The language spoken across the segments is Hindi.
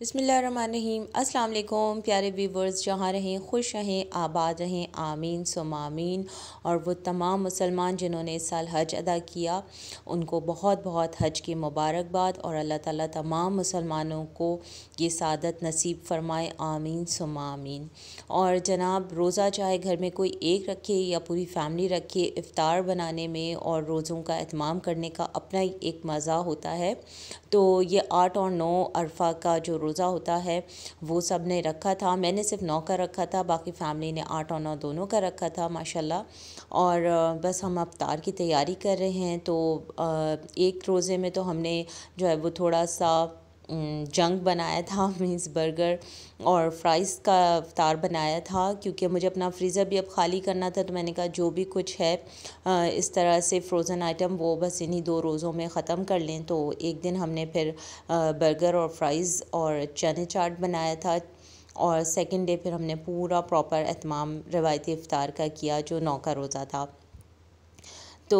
बिस्मिल्लाहिर्रहमानिर्रहीम। अस्सलाम वालेकुम प्यारे व्यूवर्स, जहाँ रहें खुश रहें, आबाद रहें, आमीन सुम्मा आमीन। और वो तमाम मुसलमान जिन्होंने इस साल हज अदा किया उनको बहुत बहुत हज की मुबारकबाद और अल्लाह ताला तमाम मुसलमानों को ये सादत नसीब फ़रमाए, आमीन सुम्मा आमीन। और जनाब, रोज़ा चाहे घर में कोई एक रखे या पूरी फैमिली रखे, इफ़्तार बनाने में और रोज़ों का एहतमाम करने का अपना ही एक मज़ा होता है। तो ये 8 और 9 अरफा का जो रोज़ा होता है वो सब ने रखा था। मैंने सिर्फ 9 का रखा था, बाकी फैमिली ने 8 और 9 दोनों का रखा था माशाल्लाह। और बस हम इफ्तार की तैयारी कर रहे हैं। तो एक रोज़े में तो हमने जो है वो थोड़ा सा जंक बनाया था मीन्स बर्गर और फ्राइज़ का इफ्तार बनाया था, क्योंकि मुझे अपना फ्रीज़र भी अब ख़ाली करना था। तो मैंने कहा जो भी कुछ है इस तरह से फ्रोज़न आइटम वो बस इन्हीं 2 रोज़ों में ख़त्म कर लें। तो एक दिन हमने फिर बर्गर और फ्राइज़ और चने चाट बनाया था, और सेकंड डे फिर हमने पूरा प्रॉपर एहतमाम रवायती इफ्तार का किया जो 9 का रोज़ा था। तो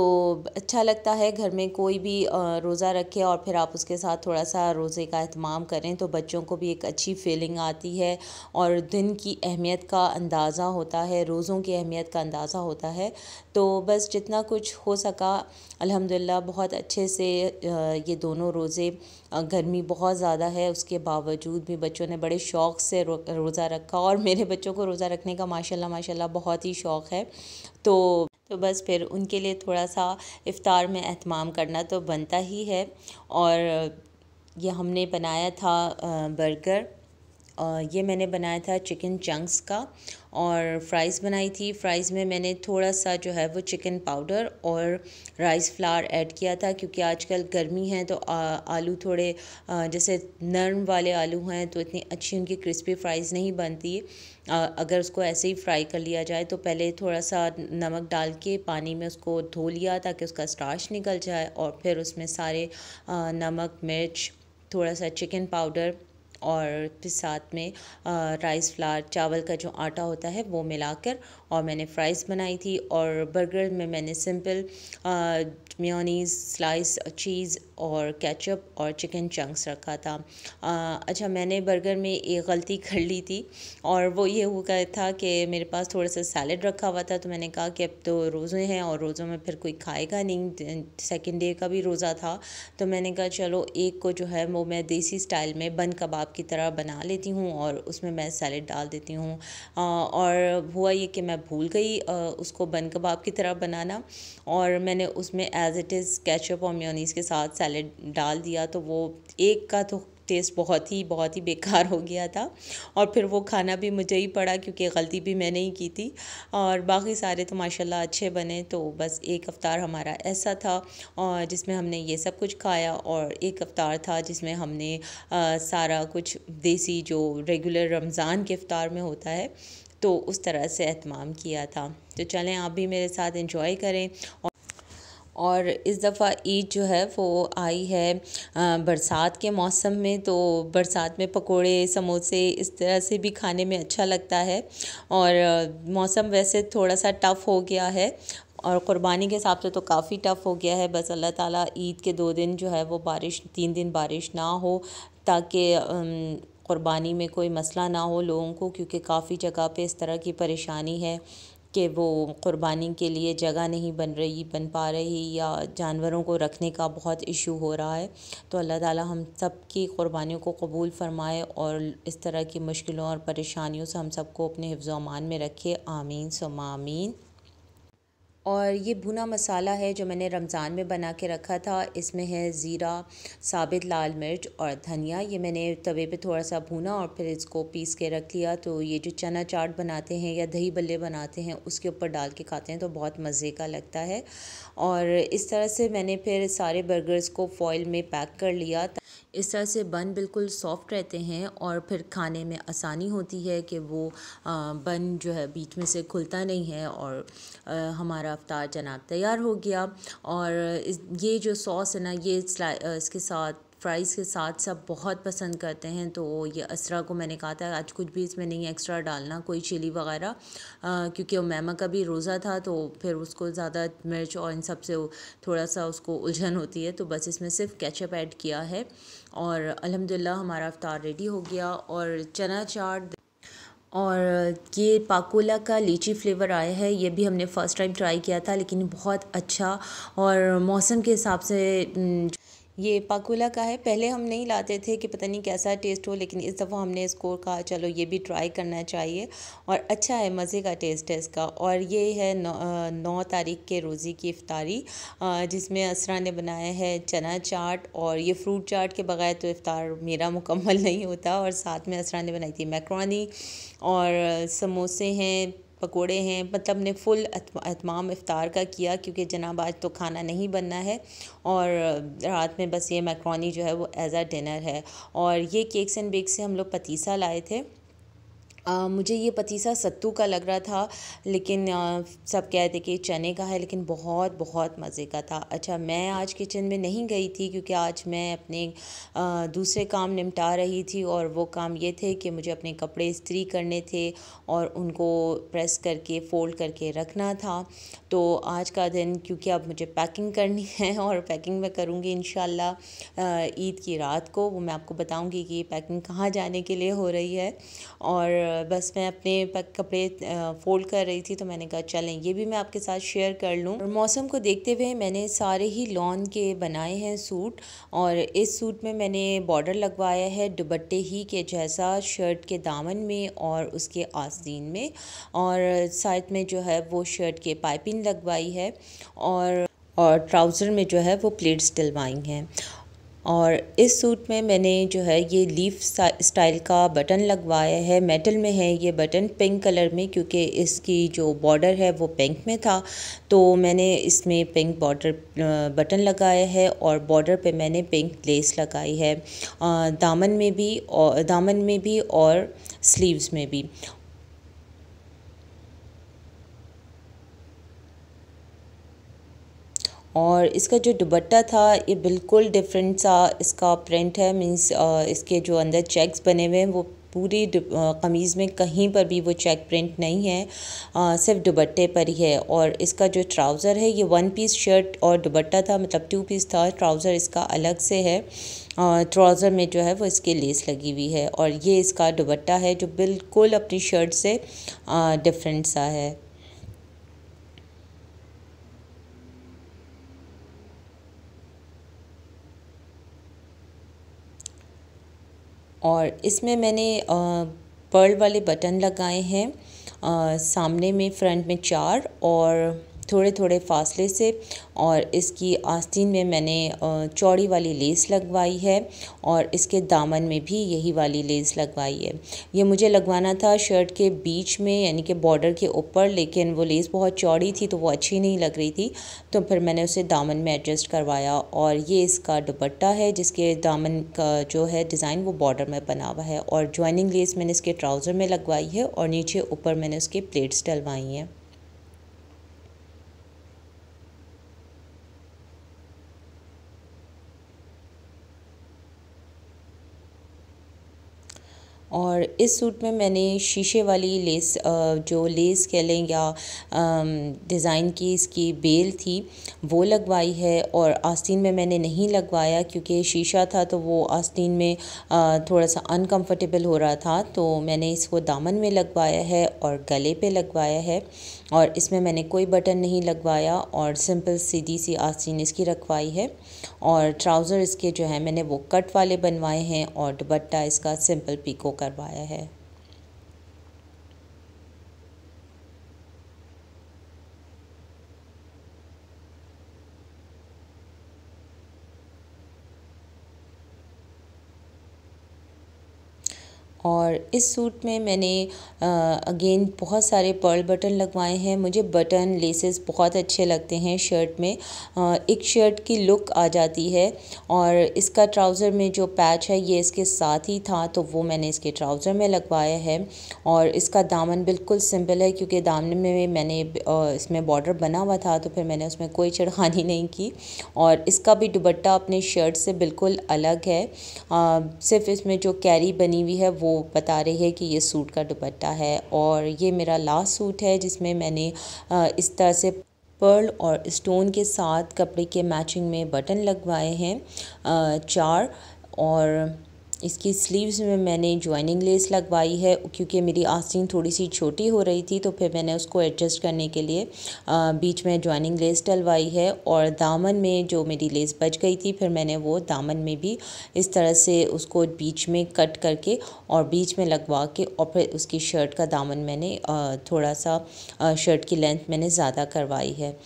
अच्छा लगता है घर में कोई भी रोज़ा रखे और फिर आप उसके साथ थोड़ा सा रोज़े का एहतमाम करें, तो बच्चों को भी एक अच्छी फीलिंग आती है और दिन की अहमियत का अंदाज़ा होता है, रोज़ों की अहमियत का अंदाज़ा होता है। तो बस जितना कुछ हो सका अल्हम्दुलिल्लाह बहुत अच्छे से ये दोनों रोज़े, गर्मी बहुत ज़्यादा है उसके बावजूद भी बच्चों ने बड़े शौक़ से रोज़ा रखा, और मेरे बच्चों को रोज़ा रखने का माशाल्लाह माशाल्लाह बहुत ही शौक़ है। तो बस फिर उनके लिए थोड़ा सा इफ़्तार में एहतमाम करना तो बनता ही है। और ये हमने बनाया था बर्गर, ये मैंने बनाया था चिकन चंक्स का, और फ्राइज़ बनाई थी। फ्राइज़ में मैंने थोड़ा सा जो है वो चिकन पाउडर और राइस फ्लावर ऐड किया था, क्योंकि आजकल गर्मी है तो आलू थोड़े जैसे नरम वाले आलू हैं तो इतनी अच्छी उनकी क्रिस्पी फ्राइज़ नहीं बनती। अगर उसको ऐसे ही फ्राई कर लिया जाए तो पहले थोड़ा सा नमक डाल के पानी में उसको धो लिया ताकि उसका स्टार्च निकल जाए, और फिर उसमें सारे नमक मिर्च थोड़ा सा चिकन पाउडर और फिर साथ में राइस फ्लावर चावल का जो आटा होता है वो मिलाकर और मैंने फ़्राइज़ बनाई थी। और बर्गर में मैंने सिंपल मेयोनीज़, स्लाइस चीज़ और केचप और चिकन चंक्स रखा था। अच्छा, मैंने बर्गर में एक गलती कर ली थी, और वो ये हुआ था कि मेरे पास थोड़ा सा सैलड रखा हुआ था। तो मैंने कहा कि अब तो रोज़े हैं और रोज़ों में फिर कोई खाएगा नहीं, सेकंड डे का भी रोज़ा था। तो मैंने कहा चलो एक को जो है वो मैं देसी स्टाइल में बन कबाब की तरह बना लेती हूँ और उसमें मैं सैलड डाल देती हूँ। और हुआ ये कि मैं भूल गई उसको बन कबाब की तरह बनाना, और मैंने उसमें एज़ इट इज़ केचप और मेयोनीज़ के साथ सैलड डाल दिया। तो वो एक का तो टेस्ट बहुत ही बेकार हो गया था, और फिर वो खाना भी मुझे ही पड़ा क्योंकि गलती भी मैंने ही की थी। और बाकी सारे तो माशाल्लाह अच्छे बने। तो बस एक अफ्तार हमारा ऐसा था और जिसमें हमने ये सब कुछ खाया, और एक अफ्तार था जिसमें हमने सारा कुछ देसी जो रेगुलर रमज़ान के इफ्तार में होता है तो उस तरह से एहतमाम किया था। तो चलें आप भी मेरे साथ एंजॉय करें। और इस दफ़ा ईद जो है वो आई है बरसात के मौसम में, तो बरसात में पकोड़े समोसे इस तरह से भी खाने में अच्छा लगता है। और मौसम वैसे थोड़ा सा टफ़ हो गया है और क़ुरबानी के हिसाब से तो काफ़ी टफ़ हो गया है। बस अल्लाह ताला ईद के 2 दिन जो है वो बारिश, 3 दिन बारिश ना हो, ताकि क़ुरबानी में कोई मसला ना हो लोगों को, क्योंकि काफ़ी जगह पे इस तरह की परेशानी है कि वो क़ुरबानी के लिए जगह नहीं बन पा रही, या जानवरों को रखने का बहुत इशू हो रहा है। तो अल्लाह ताला हम सब की क़ुरबानियों को कबूल फ़रमाए और इस तरह की मुश्किलों और परेशानियों से हम सबको अपने हिफ्ज़ व अमान में रखे, आमीन सुम्मा आमीन। और ये भुना मसाला है जो मैंने रमज़ान में बना के रखा था। इसमें है ज़ीरा, साबित लाल मिर्च और धनिया। ये मैंने तवे पे थोड़ा सा भुना और फिर इसको पीस के रख लिया। तो ये जो चना चाट बनाते हैं या दही बल्ले बनाते हैं उसके ऊपर डाल के खाते हैं तो बहुत मज़े का लगता है। और इस तरह से मैंने फिर सारे बर्गर्स को फ़ॉइल में पैक कर लिया। इस तरह से बन बिल्कुल सॉफ्ट रहते हैं और फिर खाने में आसानी होती है कि वो बन जो है बीच में से खुलता नहीं है। और हमारा अफ्तार जनाब तैयार हो गया। और ये जो सॉस है ना, ये इसके साथ फ्राइज़ के साथ सब बहुत पसंद करते हैं। तो ये असरा को मैंने कहा था आज कुछ भी इसमें नहीं एक्स्ट्रा डालना, कोई चिली वगैरह, क्योंकि उमैमा का भी रोज़ा था तो फिर उसको ज़्यादा मिर्च और इन सब से थोड़ा सा उसको उलझन होती है, तो बस इसमें सिर्फ केचप ऐड किया है। और अल्हम्दुलिल्लाह हमारा इफ्तार रेडी हो गया। और चना चाट और ये पाकोला का लीची फ्लेवर आया है, ये भी हमने फ़र्स्ट टाइम ट्राई किया था, लेकिन बहुत अच्छा और मौसम के हिसाब से ये पाकोला का है। पहले हम नहीं लाते थे कि पता नहीं कैसा टेस्ट हो, लेकिन इस दफ़ा हमने इसको कहा चलो ये भी ट्राई करना चाहिए और अच्छा है, मज़े का टेस्ट है इसका। और ये है 9 तारीख़ के रोज़े की इफ़्तारी, जिसमें असरा ने बनाया है चना चाट। और ये फ्रूट चाट के बगैर तो इफ़्तार मेरा मुकम्मल नहीं होता। और साथ में असरा ने बनाई थी मैक्रोनी और समोसे हैं, पकोड़े हैं। मतलब ने फुल एहतमाम इफ़्तार का किया, क्योंकि जनाब आज तो खाना नहीं बनना है और रात में बस ये मैक्रोनी जो है वो एज़ अ डिनर है। और ये केक्स एंड बेक्स से हम लोग पतीसा लाए थे। मुझे ये पतीसा सत्तू का लग रहा था, लेकिन सब कहते कि चने का है, लेकिन बहुत बहुत मज़े का था। अच्छा, मैं आज किचन में नहीं गई थी क्योंकि आज मैं अपने दूसरे काम निपटा रही थी, और वो काम ये थे कि मुझे अपने कपड़े इस्त्री करने थे और उनको प्रेस करके फ़ोल्ड करके रखना था। तो आज का दिन, क्योंकि अब मुझे पैकिंग करनी है और पैकिंग मैं करूँगी इंशाल्लाह ईद की रात को, वो मैं आपको बताऊँगी कि ये पैकिंग कहाँ जाने के लिए हो रही है। और बस मैं अपने कपड़े फ़ोल्ड कर रही थी, तो मैंने कहा चलें ये भी मैं आपके साथ शेयर कर लूँ। और मौसम को देखते हुए मैंने सारे ही लॉन के बनाए हैं सूट, और इस सूट में मैंने बॉर्डर लगवाया है दुपट्टे ही के जैसा शर्ट के दामन में और उसके आस्तीन में, और साइड में जो है वो शर्ट के पाइपिंग लगवाई है, और ट्राउज़र में जो है वो प्लेट्स डलवाई हैं। और इस सूट में मैंने जो है ये लीफ स्टाइल का बटन लगवाया है, मेटल में है ये बटन, पिंक कलर में, क्योंकि इसकी जो बॉर्डर है वो पिंक में था, तो मैंने इसमें पिंक बॉर्डर बटन लगाया है और बॉर्डर पे मैंने पिंक लेस लगाई है, दामन में भी और स्लीव्स में भी। और इसका जो दुपट्टा था ये बिल्कुल डिफरेंट सा इसका प्रिंट है, मींस इसके जो अंदर चेक्स बने हुए हैं वो पूरी कमीज़ में कहीं पर भी वो चेक प्रिंट नहीं है, सिर्फ दुपट्टे पर ही है। और इसका जो ट्राउज़र है ये 1 पीस शर्ट और दुपट्टा था, मतलब 2 पीस था, ट्राउज़र इसका अलग से है। ट्राउज़र में जो है वो इसके लेस लगी हुई है, और ये इसका दुपट्टा है जो बिल्कुल अपनी शर्ट से डिफरेंट सा है। और इसमें मैंने पर्ल वाले बटन लगाए हैं, सामने में, फ्रंट में 4 और थोड़े थोड़े फासले से, और इसकी आस्तीन में मैंने चौड़ी वाली लेस लगवाई है, और इसके दामन में भी यही वाली लेस लगवाई है। ये मुझे लगवाना था शर्ट के बीच में, यानी कि बॉर्डर के ऊपर, लेकिन वो लेस बहुत चौड़ी थी तो वो अच्छी नहीं लग रही थी, तो फिर मैंने उसे दामन में एडजस्ट करवाया। और ये इसका दुपट्टा है जिसके दामन का जो है डिज़ाइन वो बॉर्डर में बना हुआ है, और ज्वाइनिंग लेस मैंने इसके ट्राउज़र में लगवाई है, और नीचे ऊपर मैंने उसके प्लेट्स डलवाई हैं। और इस सूट में मैंने शीशे वाली लेस, जो लेस कह लें या डिज़ाइन की इसकी बेल थी वो लगवाई है, और आस्तीन में मैंने नहीं लगवाया क्योंकि शीशा था तो वो आस्तीन में थोड़ा सा अनकंफर्टेबल हो रहा था, तो मैंने इसको दामन में लगवाया है और गले पे लगवाया है। और इसमें मैंने कोई बटन नहीं लगवाया, और सिंपल सीधी सी आस्तीन इसकी रखवाई है, और ट्राउज़र इसके जो है मैंने वो कट वाले बनवाए हैं, और दुपट्टा इसका सिंपल पीको करवाया है। और इस सूट में मैंने अगेन बहुत सारे पर्ल बटन लगवाए हैं। मुझे बटन लेसेस बहुत अच्छे लगते हैं शर्ट में, एक शर्ट की लुक आ जाती है। और इसका ट्राउज़र में जो पैच है ये इसके साथ ही था, तो वो मैंने इसके ट्राउज़र में लगवाया है। और इसका दामन बिल्कुल सिंपल है, क्योंकि दामन में मैंने इसमें बॉर्डर बना हुआ था, तो फिर मैंने उसमें कोई छेड़खानी नहीं की। और इसका भी दुपट्टा अपने शर्ट से बिल्कुल अलग है, सिर्फ इसमें जो कैरी बनी हुई है वो बता रही है कि ये सूट का दुपट्टा है। और ये मेरा लास्ट सूट है जिसमें मैंने इस तरह से पर्ल और स्टोन के साथ कपड़े के मैचिंग में बटन लगवाए हैं 4। और इसकी स्लीव्स में मैंने जॉइनिंग लेस लगवाई है, क्योंकि मेरी आस्तीन थोड़ी सी छोटी हो रही थी, तो फिर मैंने उसको एडजस्ट करने के लिए बीच में जॉइनिंग लेस डलवाई है। और दामन में जो मेरी लेस बच गई थी, फिर मैंने वो दामन में भी इस तरह से उसको बीच में कट करके और बीच में लगवा के, और फिर उसकी शर्ट का दामन मैंने थोड़ा सा शर्ट की लेंथ मैंने ज़्यादा करवाई है।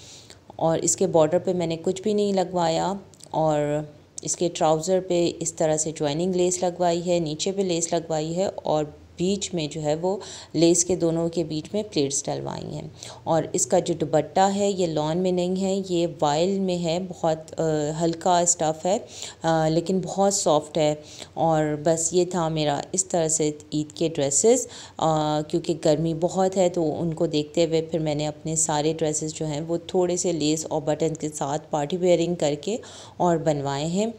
और इसके बॉर्डर पे मैंने कुछ भी नहीं लगवाया। और इसके ट्राउज़र पे इस तरह से जॉइनिंग लेस लगवाई है, नीचे पे लेस लगवाई है, और बीच में जो है वो लेस के दोनों के बीच में प्लेट्स डलवाई हैं। और इसका जो दुपट्टा है ये लॉन में नहीं है, ये वाइल में है। बहुत हल्का स्टफ़ है, लेकिन बहुत सॉफ्ट है। और बस ये था मेरा इस तरह से ईद के ड्रेसेस, क्योंकि गर्मी बहुत है तो उनको देखते हुए फिर मैंने अपने सारे ड्रेसेस जो हैं वो थोड़े से लेस और बटन के साथ पार्टी वेयरिंग करके और बनवाए हैं।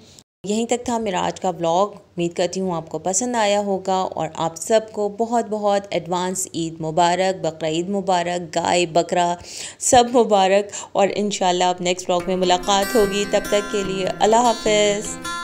यहीं तक था मेरा आज का व्लॉग। उम्मीद करती हूँ आपको पसंद आया होगा, और आप सबको बहुत बहुत एडवांस ईद मुबारक, बकरा ईद मुबारक, गाय बकरा सब मुबारक। और इंशाल्लाह अब नेक्स्ट व्लॉग में मुलाकात होगी, तब तक के लिए अल्लाह हाफ़िज़।